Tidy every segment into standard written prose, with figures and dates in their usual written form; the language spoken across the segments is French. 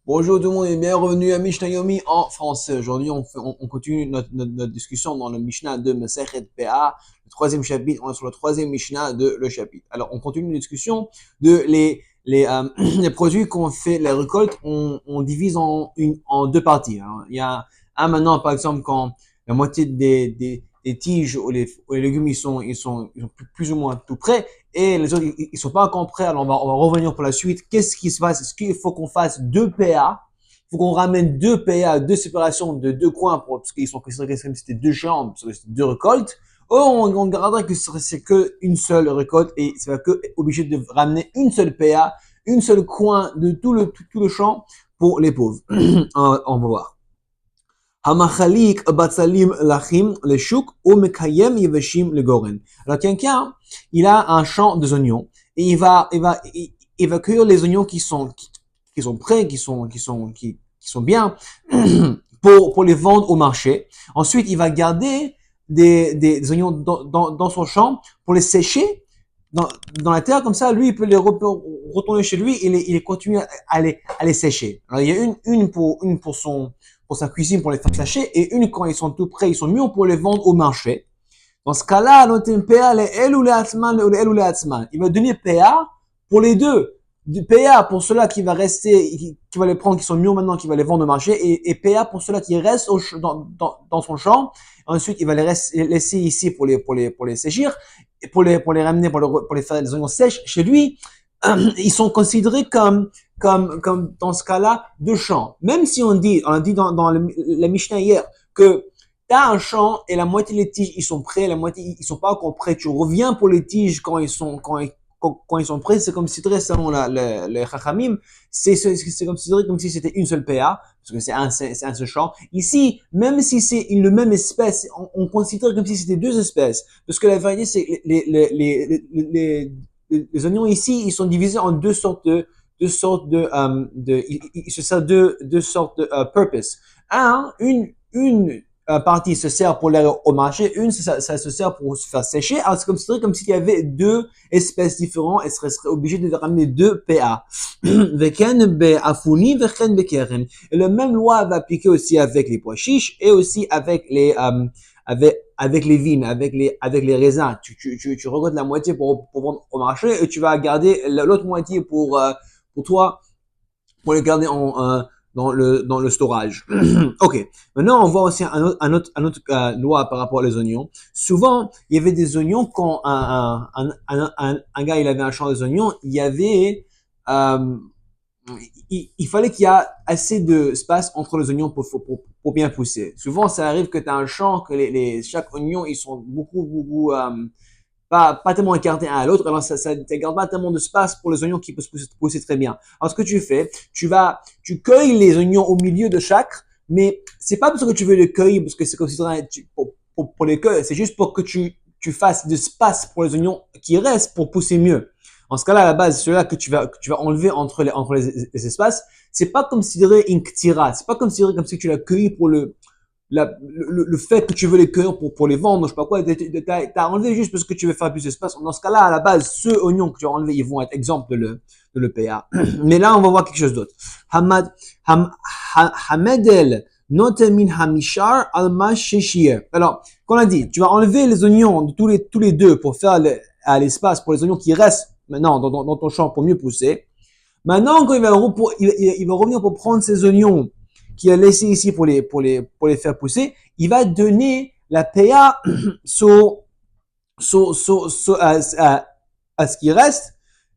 Bonjour tout le monde et bienvenue à Mishnah Yomi en français. Aujourd'hui, on continue notre discussion dans le Mishnah de Masechet PA, le troisième chapitre. On est sur le troisième Mishnah de le chapitre. Alors, on continue la discussion de les produits qu'on fait, les récoltes, on divise en deux parties. Alors, il y a un maintenant, par exemple, quand la moitié des tiges ou les légumes, ils sont plus ou moins tout prêts et les autres, ils sont pas encore prêts. Alors, on va revenir pour la suite. Qu'est-ce qui se passe? Est-ce qu'il faut qu'on fasse deux PA? Il faut qu'on ramène deux PA, deux séparations de deux coins parce qu'ils sont considérés comme si c'était deux chambres, parce que c'était deux récoltes. Ou on gardera que c'est que une seule récolte et c'est que obligé de ramener une seule PA, une seule coin de tout le champ pour les pauvres. On va voir. Hamachalik batsalim lachim le shuk ou mekayem yevashim le goren. Alors quelqu'un, il a un champ de oignons et il va cueillir les oignons qui sont prêts, qui sont bien pour les vendre au marché. Ensuite, il va garder des oignons dans son champ pour les sécher dans la terre, comme ça, lui, il peut les retourner chez lui et il continue à les sécher. Alors, il y a une pour sa cuisine, pour les faire sécher, et une quand ils sont tout prêts, ils sont mûrs pour les vendre au marché. Dans ce cas-là, il va donner PA pour les deux. Du PA pour ceux-là qui va rester, qui va les prendre, qui sont mûrs maintenant, qui va les vendre au marché, et PA pour ceux-là qui restent dans son champ. Ensuite, il va les laisser ici pour les sécher, et pour les ramener, pour les faire des oignons sèches chez lui. Ils sont considérés comme dans ce cas-là, deux champs. Même si on a dit dans la Mishnah hier que t'as un champ et la moitié des tiges, ils sont prêts, la moitié, ils sont pas encore prêts. Tu reviens pour les tiges quand ils sont prêts. C'est comme si très selon le Chachamim, c'est considéré comme si c'était une seule PA, parce que c'est un seul champ. Ici, même si c'est une même espèce, on considère comme si c'était deux espèces. Parce que la vérité, c'est que les oignons ici, ils sont divisés en deux sortes de ils se servent deux sortes de purpose. Une partie se sert pour l'aller au marché, une ça se sert pour se faire sécher. Alors c'est comme s'il y avait deux espèces différentes et serait obligé de ramener deux PA. Veken be afuni, veken be keren. Et la même loi va appliquer aussi avec les pois chiches et aussi avec avec les vignes, avec les raisins. Tu regardes la moitié pour vendre au marché et tu vas garder l'autre moitié pour toi, pour les garder dans le storage. Ok. Maintenant, on voit aussi un autre loi par rapport aux oignons. Souvent, il y avait des oignons quand un gars, il avait un champ d'oignons, il y avait, euh, il fallait qu'il y ait assez d'espace entre les oignons pour bien pousser. Souvent, ça arrive que tu as un champ, que chaque oignon, ils sont beaucoup, pas tellement écartés un à l'autre, alors ça garde pas tellement d'espace pour les oignons qui peuvent pousser très bien. Alors ce que tu fais, tu cueilles les oignons au milieu de chaque, mais c'est pas parce que tu veux les cueillir, parce que c'est comme si pour les cueillir, c'est juste pour que tu fasses de l'espace pour les oignons qui restent pour pousser mieux. En ce cas-là, à la base, ceux-là que tu vas enlever entre les espaces, c'est pas considéré une ktira, c'est pas considéré comme si tu l'as cueilli pour le fait que tu veux les cueillir pour les vendre, je sais pas quoi, t'as enlevé juste parce que tu veux faire plus d'espace. Dans ce cas-là, à la base, ceux oignons que tu as enlevés, ils vont être exemples de le PA. Mais là, on va voir quelque chose d'autre. Hamedel notemin hamishar alma sheshir. Alors, qu'on a dit, tu vas enlever les oignons de tous les deux pour faire à l'espace pour les oignons qui restent maintenant dans ton champ pour mieux pousser. Maintenant, quand il va revenir pour prendre ces oignons qu'il a laissé ici pour les faire pousser, il va donner la PA à ce qui reste.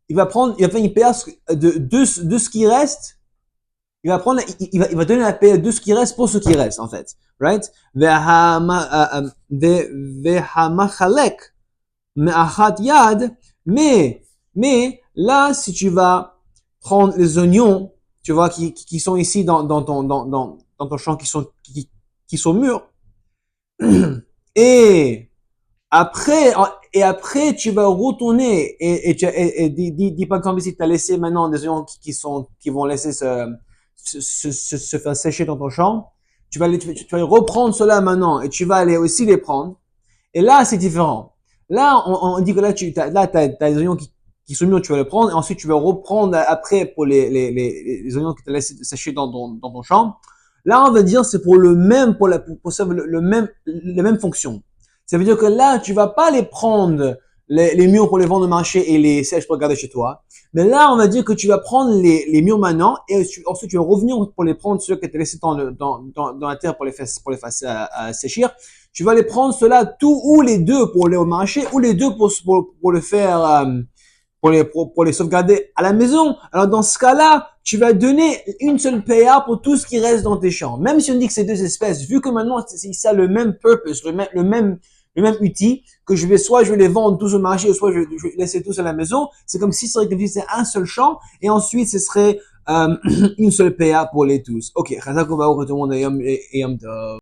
Il va faire une PA de ce qui reste. Il va donner la PA de ce qui reste pour ce qui reste, en fait. Right? Vehamachalek me'achat yad. Mais, là, si tu vas prendre les oignons, tu vois, qui sont ici dans ton champ, qui sont mûrs, et après, tu vas retourner, dis par exemple, si tu as laissé maintenant des oignons qui vont laisser se faire sécher dans ton champ, tu vas reprendre cela maintenant, et tu vas aller aussi les prendre, et là, c'est différent. Là, on dit que là, t'as des oignons qui sont mûrs, tu vas les prendre et ensuite tu vas reprendre après pour les oignons que tu as laissé sécher dans ton champ. Là, on va dire c'est pour le même pour ça le même la même fonction. Ça veut dire que là, tu vas pas les prendre les mûrs pour les vendre au marché et les sèches pour garder chez toi. Mais là, on va dire que tu vas prendre les mûrs maintenant et ensuite tu vas revenir pour les prendre ceux que tu as laissés dans la terre pour les faire séchir. Tu vas les prendre ceux-là tout ou les deux pour aller au marché ou les deux pour le faire pour les sauvegarder à la maison. Alors dans ce cas-là, tu vas donner une seule payout pour tout ce qui reste dans tes champs. Même si on dit que c'est deux espèces, vu que maintenant ça a le même purpose, le même outil, que soit je vais les vendre tous au marché, soit je vais les laisser tous à la maison, c'est comme si c'est un seul champ et ensuite ce serait une seule payout pour les tous. Ok, Khazak Obaou, que tout le monde est Yom Tov.